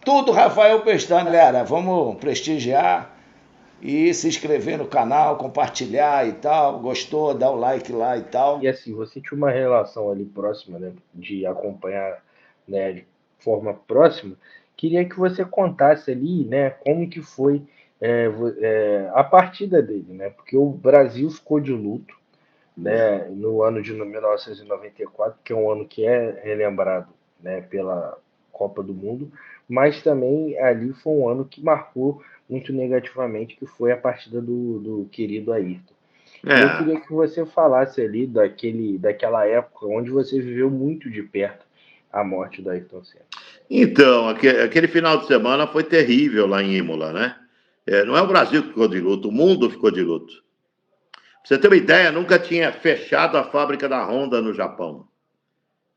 Tudo Rafael Pestana, galera. Vamos prestigiar e se inscrever no canal, compartilhar e tal. Gostou? Dá o like lá e E tal. assim, você tinha uma relação ali próxima, né, de acompanhar, né, de forma próxima. Queria que você contasse ali, né, como que foi a partida dele, né? Porque o Brasil ficou de luto, né, no ano de 1994, que é um ano que é relembrado, né, pela Copa do Mundo, mas também ali foi um ano que marcou muito negativamente, que foi a partida do querido Ayrton. E eu É. queria que você falasse ali daquela época onde você viveu muito de perto a morte do Ayrton Senna. Então, aquele final de semana foi terrível lá em Imola, né? Não é o Brasil que ficou de luto, o mundo ficou de luto. Pra você ter uma ideia, nunca tinha fechado a fábrica da Honda no Japão.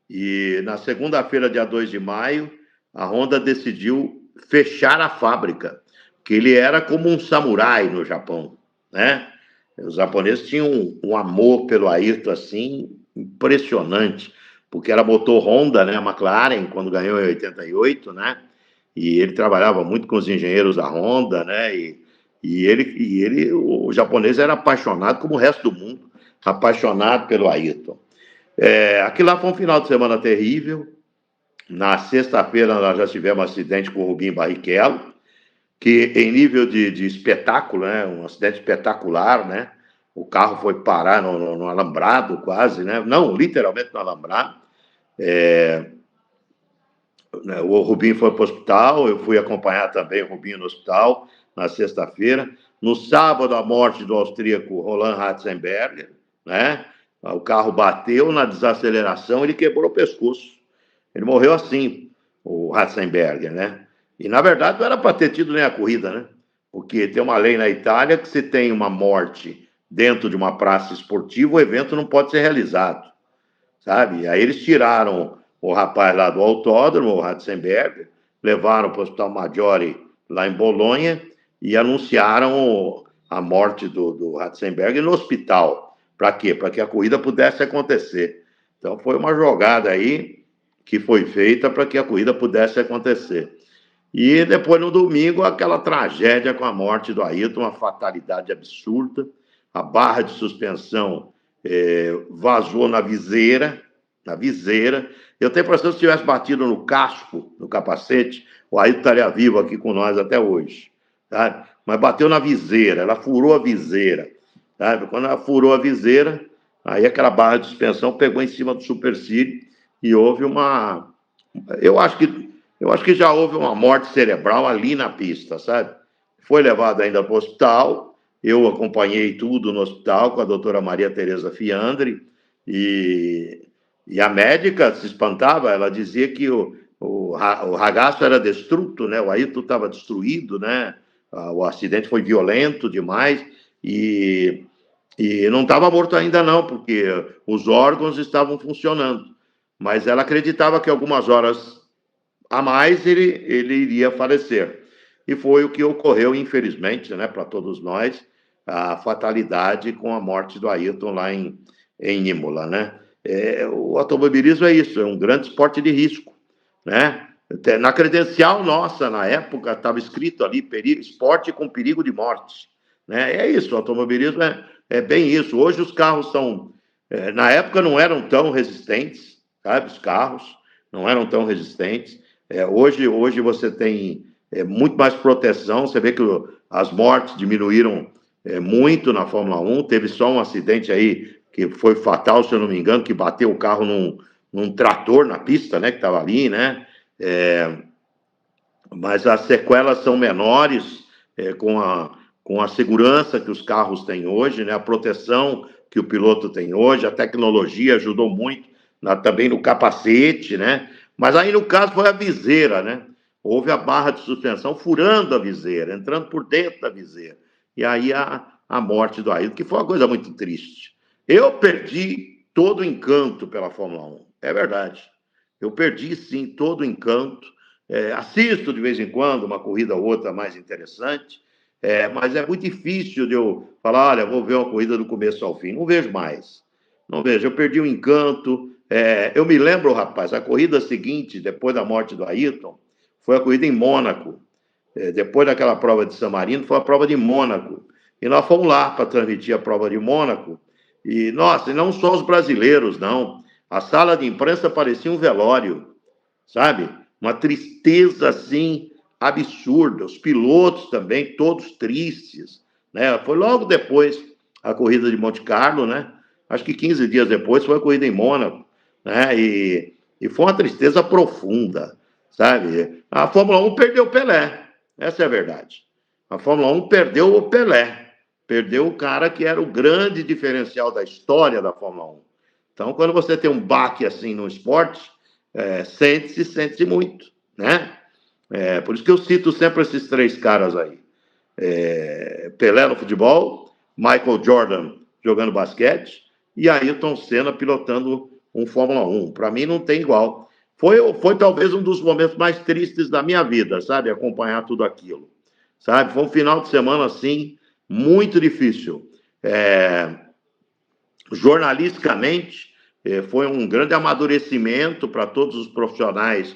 E na segunda-feira, dia 2 de maio, a Honda decidiu fechar a fábrica, que ele era como um samurai no Japão, né? Os japoneses tinham um amor pelo Ayrton assim impressionante, porque era motor Honda, né? A McLaren, quando ganhou em 88, né? E ele trabalhava muito com os engenheiros da Honda, né? O japonês era apaixonado, como o resto do mundo, apaixonado pelo Ayrton. Aquilo lá foi um final de semana terrível. Na sexta-feira nós já tivemos um acidente com o Rubinho Barrichello, que em nível de espetáculo, né, um acidente espetacular, né? O carro foi parar no alambrado quase, né? Não, literalmente no alambrado. O Rubinho foi para o hospital, eu fui acompanhar também o Rubinho no hospital na sexta-feira. No sábado, a morte do austríaco Roland Ratzenberger, né? O carro bateu na desaceleração, ele quebrou o pescoço. Ele morreu assim, o Ratzenberger, né? E, na verdade, não era para ter tido nem a corrida, né? Porque tem uma lei na Itália que se tem uma morte dentro de uma praça esportiva, o evento não pode ser realizado, sabe? Aí eles tiraram o rapaz lá do autódromo, o Ratzenberger, levaram para o Hospital Maggiore lá em Bolonha e anunciaram a morte do Ratzenberger no hospital. Para quê? Para que a corrida pudesse acontecer. Então foi uma jogada aí que foi feita para que a corrida pudesse acontecer. E depois, no domingo, aquela tragédia com a morte do Ayrton, uma fatalidade absurda. A barra de suspensão vazou na viseira. Eu tenho a impressão que se tivesse batido no casco, no capacete, o Ayrton estaria vivo aqui com nós até hoje. Sabe? Mas bateu na viseira, ela furou a viseira. Sabe? Quando ela furou a viseira, aí aquela barra de suspensão pegou em cima do supercílio e houve uma. Eu acho que, eu acho que já houve uma morte cerebral ali na pista, sabe? Foi levado ainda para o hospital. Eu acompanhei tudo no hospital com a doutora Maria Tereza Fiandre e a médica se espantava, ela dizia que o ragaço era destruto, né? O Ayrton estava destruído, né? O acidente foi violento demais e, não estava morto ainda não, porque os órgãos estavam funcionando. Mas ela acreditava que algumas horas a mais ele iria falecer. E foi o que ocorreu, infelizmente, né, para todos nós, a fatalidade com a morte do Ayrton lá em Imola, né? O automobilismo é isso, é um grande esporte de risco, né? Na credencial nossa, na época, estava escrito ali, esporte com perigo de morte, né? É isso, o automobilismo é bem isso. Hoje os carros são, na época não eram tão resistentes, sabe? Os carros não eram tão resistentes. Hoje você tem muito mais proteção, você vê que as mortes diminuíram muito na Fórmula 1, teve só um acidente aí que foi fatal, se eu não me engano, que bateu o carro num trator na pista, né, que estava ali, né, mas as sequelas são menores com a segurança que os carros têm hoje, né, a proteção que o piloto tem hoje, a tecnologia ajudou muito também no capacete, né, mas aí no caso foi a viseira, né, houve a barra de suspensão furando a viseira, entrando por dentro da viseira, e aí a morte do Ayrton, que foi uma coisa muito triste. Eu perdi todo o encanto pela Fórmula 1, é verdade. Eu perdi, sim, todo o encanto. Assisto de vez em quando uma corrida ou outra mais interessante, mas é muito difícil de eu falar, olha, vou ver uma corrida do começo ao fim. Não vejo mais. Não vejo. Eu perdi o encanto. Eu me lembro, rapaz, a corrida seguinte, depois da morte do Ayrton, foi a corrida em Mônaco. Depois daquela prova de San Marino, foi a prova de Mônaco. E nós fomos lá para transmitir a prova de Mônaco. E, nossa, e não só os brasileiros, não. A sala de imprensa parecia um velório, sabe? Uma tristeza, assim, absurda. Os pilotos também, todos tristes, né? Foi logo depois a corrida de Monte Carlo, né? Acho que 15 dias depois foi a corrida em Mônaco, né? E foi uma tristeza profunda, sabe? A Fórmula 1 perdeu o Pelé, essa é a verdade. A Fórmula 1 perdeu o Pelé, perdeu o cara que era o grande diferencial da história da Fórmula 1. Então, quando você tem um baque assim no esporte, sente-se muito, né? Por isso que eu cito sempre esses três caras aí. Pelé no futebol, Michael Jordan jogando basquete e Ayrton Senna pilotando um Fórmula 1. Para mim não tem igual. Foi talvez um dos momentos mais tristes da minha vida, sabe? Acompanhar tudo aquilo, sabe? Foi um final de semana, assim, muito difícil. Jornalisticamente, foi um grande amadurecimento para todos os profissionais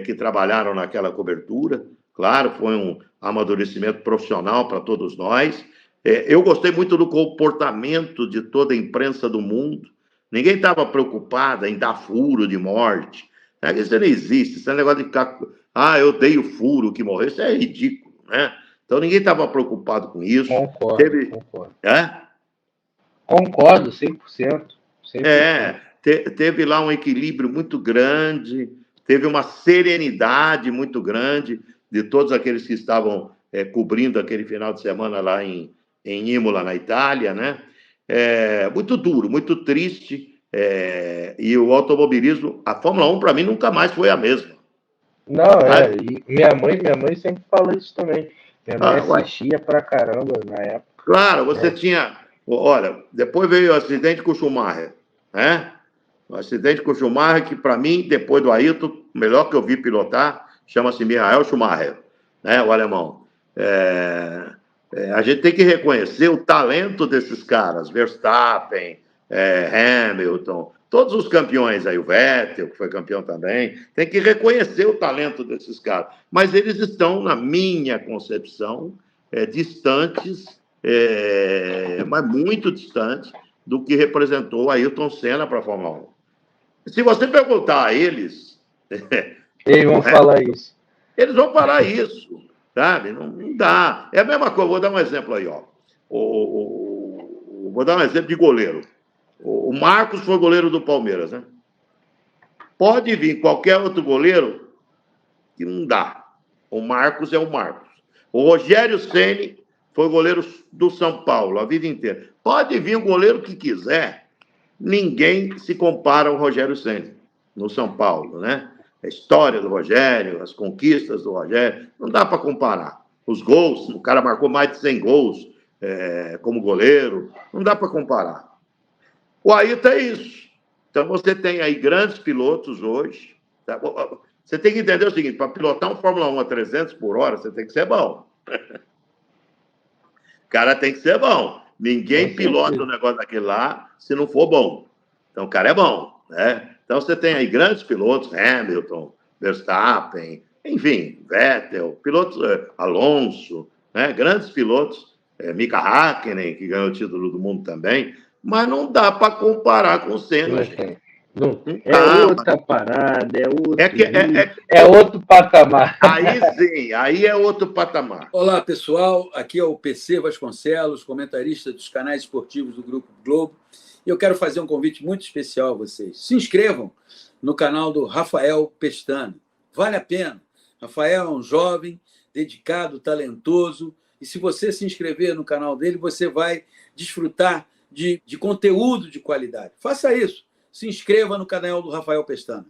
que trabalharam naquela cobertura. Claro, foi um amadurecimento profissional para todos nós. Eu gostei muito do comportamento de toda a imprensa do mundo. Ninguém estava preocupado em dar furo de morte. Isso não existe. Esse negócio de ficar... eu dei o furo que morreu. Isso é ridículo, né? Então, ninguém estava preocupado com isso. Concordo. Concordo, 100%. 100%. Teve lá um equilíbrio muito grande, teve uma serenidade muito grande de todos aqueles que estavam cobrindo aquele final de semana lá em Imola, na Itália, né? Muito duro, muito triste. E o automobilismo, a Fórmula 1, para mim, nunca mais foi a mesma. Não, e minha mãe sempre fala isso também. Minha mãe assistia pra caramba na época. Claro, você tinha... Olha, depois veio o acidente com o Schumacher, né? O acidente com o Schumacher, que para mim, depois do Ayrton, o melhor que eu vi pilotar, chama-se Michael Schumacher, né? O alemão. A gente tem que reconhecer o talento desses caras, Verstappen, Hamilton, todos os campeões aí, o Vettel, que foi campeão também, tem que reconhecer o talento desses caras. Mas eles estão, na minha concepção, distantes, mas muito distantes do que representou Ayrton Senna para a Fórmula 1. Se você perguntar a eles... Eles vão falar isso. Eles vão falar isso, sabe? Não dá. É a mesma coisa, vou dar um exemplo aí, ó. Vou dar um exemplo de goleiro. O Marcos foi goleiro do Palmeiras, né? Pode vir qualquer outro goleiro que não dá. O Marcos é o Marcos. O Rogério Ceni foi goleiro do São Paulo a vida inteira. Pode vir o goleiro que quiser. Ninguém se compara ao Rogério Ceni no São Paulo, né? A história do Rogério, as conquistas do Rogério, não dá para comparar. Os gols, o cara marcou mais de 100 gols como goleiro, não dá para comparar. O Ayrton é isso. Então, você tem aí grandes pilotos hoje. Tá? Você tem que entender o seguinte, para pilotar um Fórmula 1 a 300 por hora, você tem que ser bom. O cara tem que ser bom. Ninguém pilota o negócio daquele lá se não for bom. Então, o cara é bom, né? Então, você tem aí grandes pilotos, Hamilton, Verstappen, enfim, Vettel, pilotos, Alonso, né? Grandes pilotos, Mika Häkkinen, que ganhou o título do mundo também, mas não dá para comparar com o Senna, gente. Não. Outra parada, é outro patamar. Aí sim, aí é outro patamar. Olá, pessoal. Aqui é o PC Vasconcelos, comentarista dos canais esportivos do Grupo Globo. E eu quero fazer um convite muito especial a vocês. Se inscrevam no canal do Rafael Pestana. Vale a pena. Rafael é um jovem, dedicado, talentoso. E se você se inscrever no canal dele, você vai desfrutar de conteúdo de qualidade. Faça isso. Se inscreva no canal do Rafael Pestana.